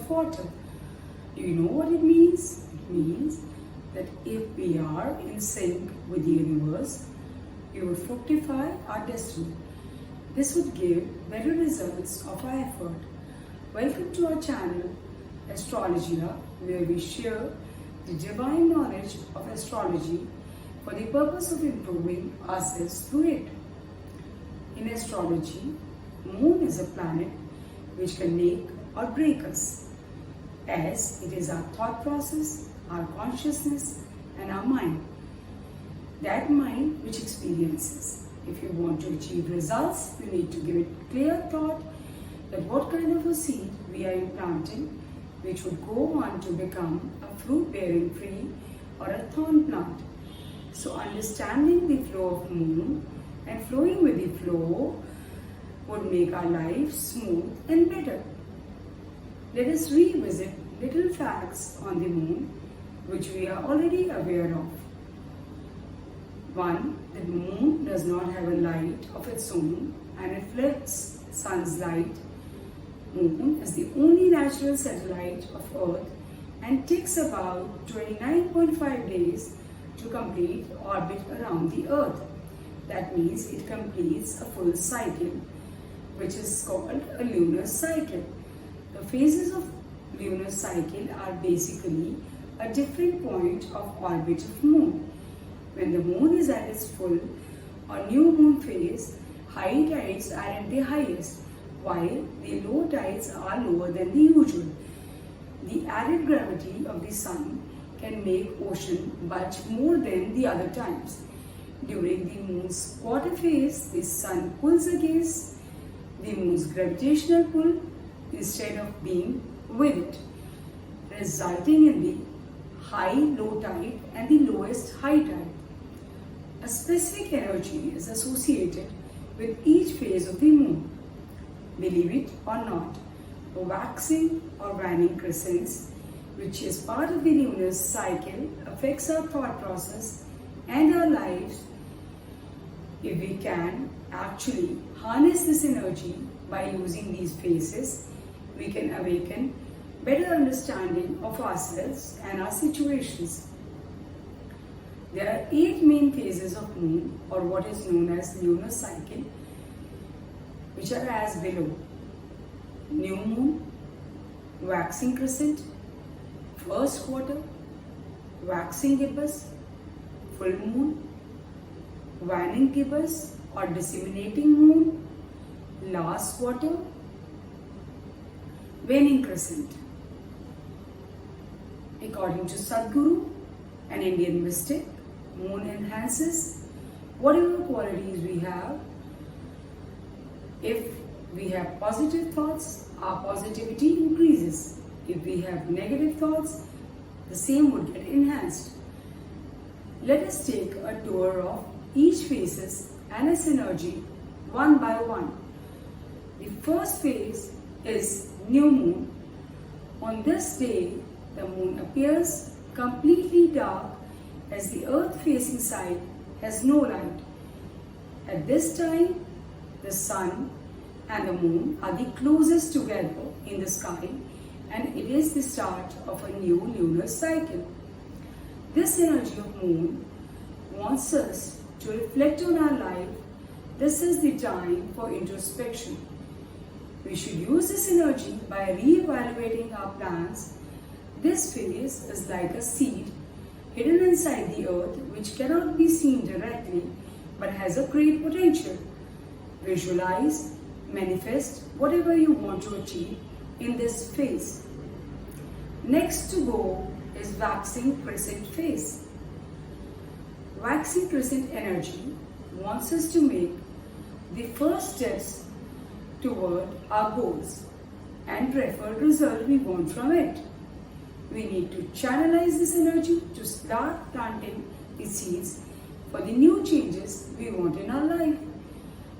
of water. Do you know what it means? It means that if we are in sync with the universe, we would fructify our destiny. This would give better results of our effort. Welcome to our channel, Astrology, where we share the divine knowledge of astrology for the purpose of improving ourselves through it. In astrology, Moon is a planet which can make or break us, as it is our thought process, our consciousness, and our mind. That mind which experiences. If you want to achieve results, you need to give it clear thought that what kind of a seed we are implanting, which would go on to become a fruit-bearing tree or a thorn plant. So understanding the flow of Moon and flowing with the flow would make our life smooth and better. Let us revisit little facts on the Moon which we are already aware of. 1. The Moon does not have a light of its own and reflects Sun's light. Moon is the only natural satellite of Earth and takes about 29.5 days to complete orbit around the Earth. That means it completes a full cycle, which is called a lunar cycle. The phases of lunar cycle are basically a different point of orbit of Moon. When the Moon is at its full or new moon phase, high tides are at the highest, while the low tides are lower than the usual. The added gravity of the Sun can make ocean bulge more than the other times. During the Moon's quarter phase, the Sun pulls against the Moon's gravitational pull instead of being with it, resulting in the high low tide and the lowest high tide. A specific energy is associated with each phase of the Moon. Believe it or not, waxing or waning crescents, which is part of the lunar cycle, affects our thought process and our lives. If we can actually harness this energy by using these phases, we can awaken better understanding of ourselves and our situations. There are 8 main phases of Moon, or what is known as lunar cycle, which are as below: new moon, waxing crescent, first quarter, waxing gibbous, full moon, waning gibbous or disseminating moon, last quarter, waning crescent. According to Sadhguru, an Indian mystic, Moon enhances whatever qualities we have. If we have positive thoughts, our positivity increases. If we have negative thoughts, the same would get enhanced. Let us take a tour of each phases and its energy one by one. The first phase is new moon. On this day, the moon appears completely dark as the earth-facing side has no light. At this time, the sun and the moon are the closest together in the sky, and it is the start of a new lunar cycle. This energy of moon wants us to reflect on our life. This is the time for introspection. We should use this energy by re-evaluating our plans. This phase is like a seed hidden inside the earth which cannot be seen directly but has a great potential. Visualize, manifest whatever you want to achieve in this phase. Next to go is waxing crescent phase. Waxing crescent energy wants us to make the first steps toward our goals and preferred result we want from it. We need to channelize this energy to start planting the seeds for the new changes we want in our life.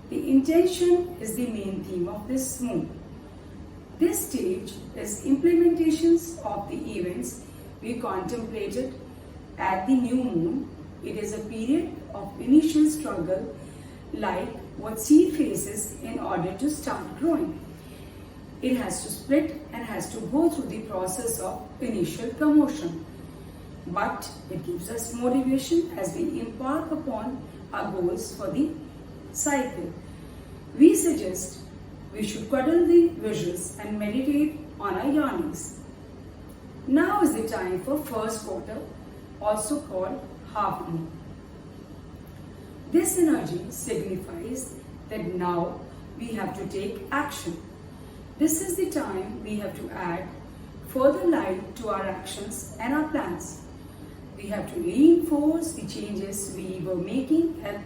The intention is the main theme of this moon. This stage is implementations of the events we contemplated at the new moon. It is a period of initial struggle like what seed faces in order to start growing. It has to split and has to go through the process of initial commotion. But it gives us motivation as we embark upon our goals for the cycle. We suggest we should cuddle the visuals and meditate on our yearnings. Now is the time for first quarter, also called half moon. This energy signifies that now we have to take action. This is the time we have to add further light to our actions and our plans. We have to reinforce the changes we were making, and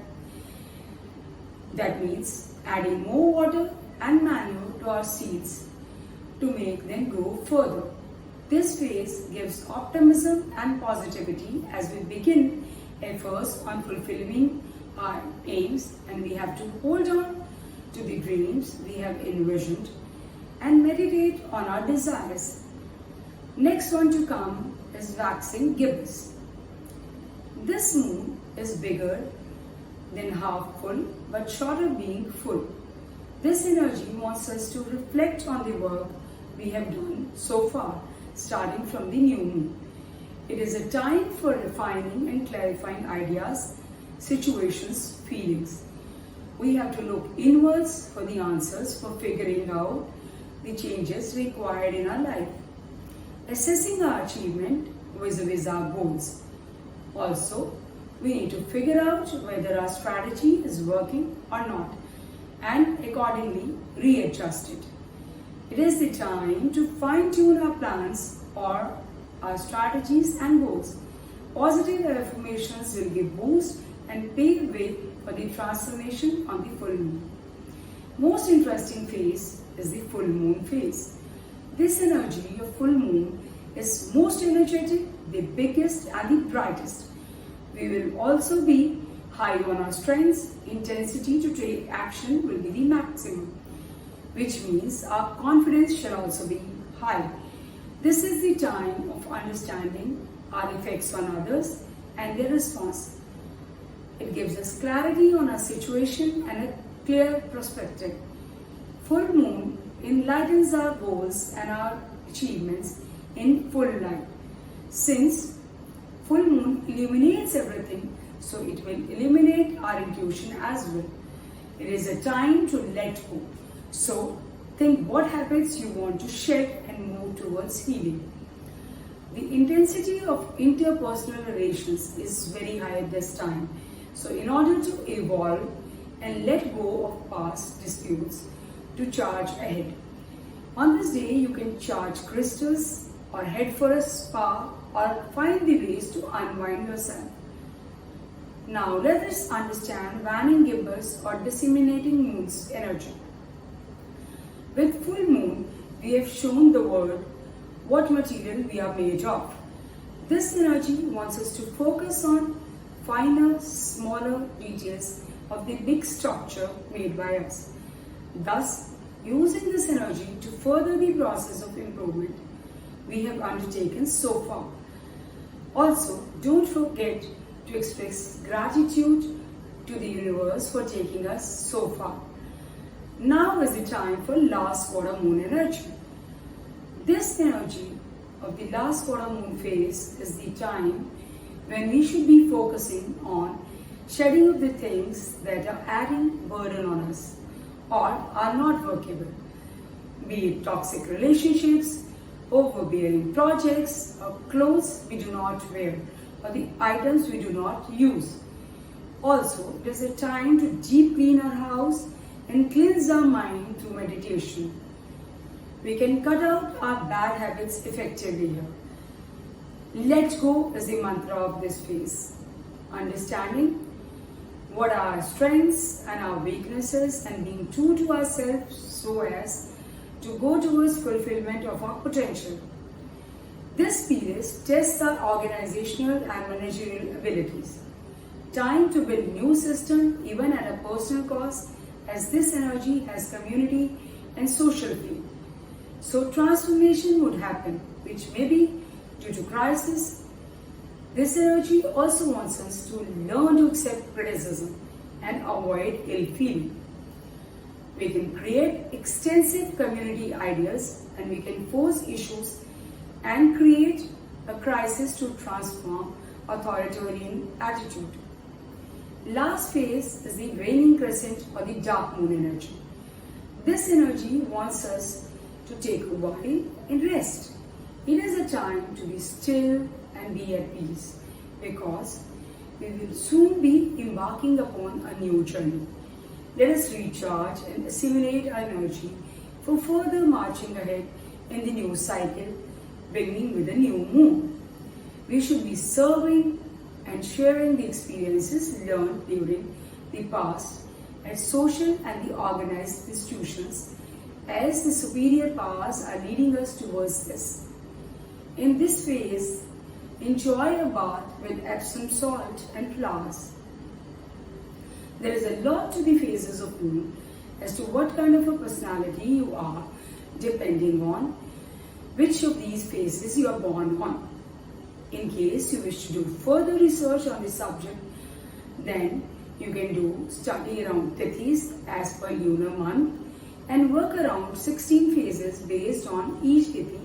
that means adding more water and manure to our seeds to make them grow further. This phase gives optimism and positivity as we begin efforts on fulfilling our aims, and we have to hold on to the dreams we have envisioned and meditate on our desires. Next one to come is waxing gibbous. This moon is bigger than half full but shorter being full. This energy wants us to reflect on the work we have done so far, starting from the new moon. It is a time for refining and clarifying ideas, situations, feelings. We have to look inwards for the answers, for figuring out the changes required in our life, assessing our achievement vis-a-vis our goals. Also, we need to figure out whether our strategy is working or not, and accordingly readjust it. It is the time to fine-tune our plans or our strategies and goals. Positive affirmations will give boost and pave way for the transformation on the full moon. Most interesting phase is the full moon phase. This energy of full moon is most energetic, the biggest and the brightest. We will also be high on our strengths. Intensity to take action will be the maximum, which means our confidence shall also be high. This is the time of understanding our effects on others and their response. It gives us clarity on our situation and a clear perspective. Full moon enlightens our goals and our achievements in full light. Since full moon illuminates everything, so it will illuminate our intuition as well. It is a time to let go. So think what habits you want to shed and move towards healing. The intensity of interpersonal relations is very high at this time. So in order to evolve and let go of past disputes, to charge ahead. On this day, you can charge crystals or head for a spa or find the ways to unwind yourself. Now let us understand waning gibbous or disseminating moon's energy. With full moon, we have shown the world what material we are made of. This energy wants us to focus on finer, smaller details of the big structure made by us. Thus, using this energy to further the process of improvement we have undertaken so far. Also, don't forget to express gratitude to the universe for taking us so far. Now is the time for last quarter moon energy. This energy of the last quarter moon phase is the time when we should be focusing on shedding of the things that are adding burden on us or are not workable, be it toxic relationships, overbearing projects, or clothes we do not wear, or the items we do not use. Also, it is a time to deep clean our house and cleanse our mind through meditation. We can cut out our bad habits effectively here. Let go is the mantra of this phase. Understanding what are our strengths and our weaknesses and being true to ourselves so as to go towards fulfillment of our potential. This period tests our organizational and managerial abilities. Time to build new system even at a personal cost, as this energy has community and social feel. So transformation would happen, which may be due to crisis. This energy also wants us to learn to accept criticism and avoid ill feeling. We can create extensive community ideas, and we can force issues and create a crisis to transform authoritarian attitude. Last phase is the waning crescent or the dark moon energy. This energy wants us to take a while and rest. It is a time to be still and be at peace, because we will soon be embarking upon a new journey. Let us recharge and assimilate our energy for further marching ahead in the new cycle, beginning with the new moon. We should be serving and sharing the experiences learned during the past at social and the organized institutions, as the superior powers are leading us towards this. In this phase, enjoy a bath with Epsom salt and flowers. There is a lot to the phases of moon as to what kind of a personality you are, depending on which of these phases you are born on. In case you wish to do further research on the subject, then you can do study around Tithis as per lunar month and work around 16 phases based on each Tithi,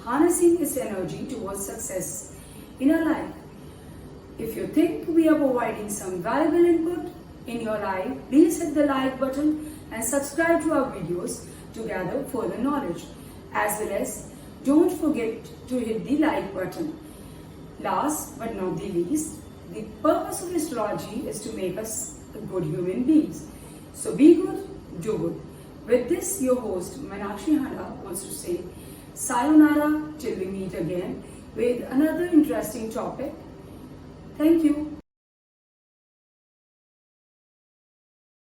harnessing its energy towards success in your life. If you think we are providing some valuable input in your life, please hit the like button and subscribe to our videos to gather further knowledge. As well as, don't forget to hit the like button. Last but not the least, the purpose of astrology is to make us good human beings. So be good, do good. With this, your host Meenakshi Handa wants to say sayonara till we meet again with another interesting topic. Thank you.